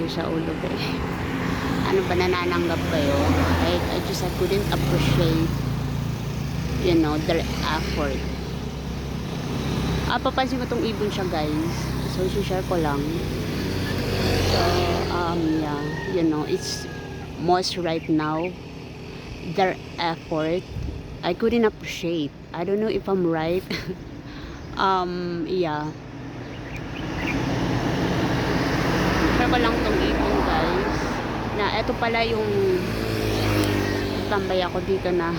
sa ulo ko eh. Ano ba nanananggap kayo? I just I couldn't appreciate, you know, their effort. Papansin ko tong ibon siya guys. So, share ko lang. So, yeah, you know, it's most right now, their effort, I couldn't appreciate. I don't know if I'm right. Yeah. Share ko lang tong ibon guys. Na, eto pala yung tambay ako dito na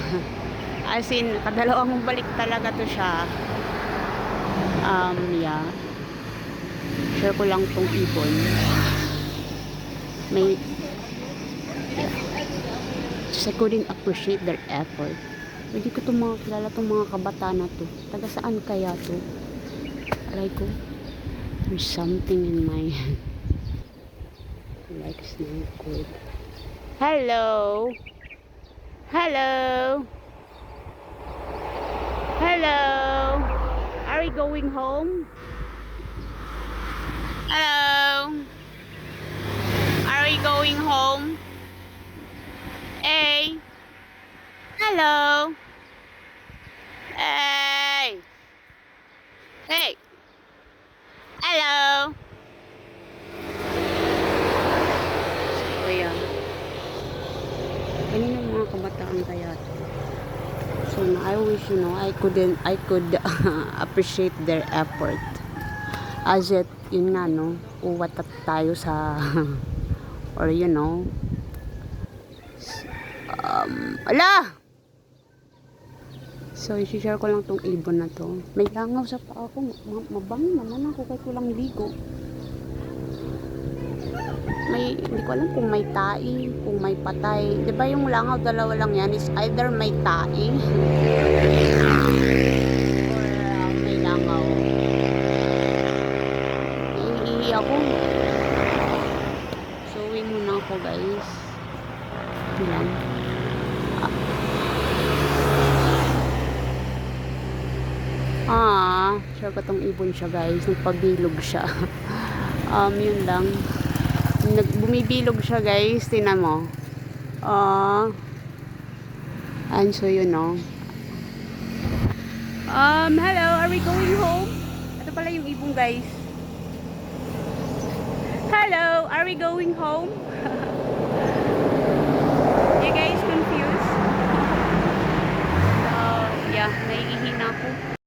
as in, kadalawang balik talaga to siya. Yeah. Share ko lang tong ibon. May yeah. Just I couldn't appreciate their effort. Hindi ko itong mga kilala itong mga kabataan na to. Taga saan kaya to? Aray ko. There's something in my like it's not good. Hello? Hello? Hello? Are we going home? Hello? Are we going home? Hey? Hello? Hey? Hey? Hello? So, yan. Kanina mga kabataan kaya to? So, I wish, you know, I could appreciate their effort. As it, yun nga, no, uwatat tayo sa, or, you know, ala! So, i-share ko lang tong ibon na to. May langaw sa paa ko. Mabango naman ako kahit walang ligo. Hindi ko alam kung may tai, kung may patay. Diba yung langaw, dalawa lang yan, is either may tai or may langaw. Iihi ako. So, uwi muna ako guys. Ito lang. Share ko tong ibon siya guys. Nagpabilog siya. Yun lang. Bumibilog siya guys. Tingnan mo. And so you know. Hello. Are we going home? Ito pala yung ibon guys. Hello. Are we going home?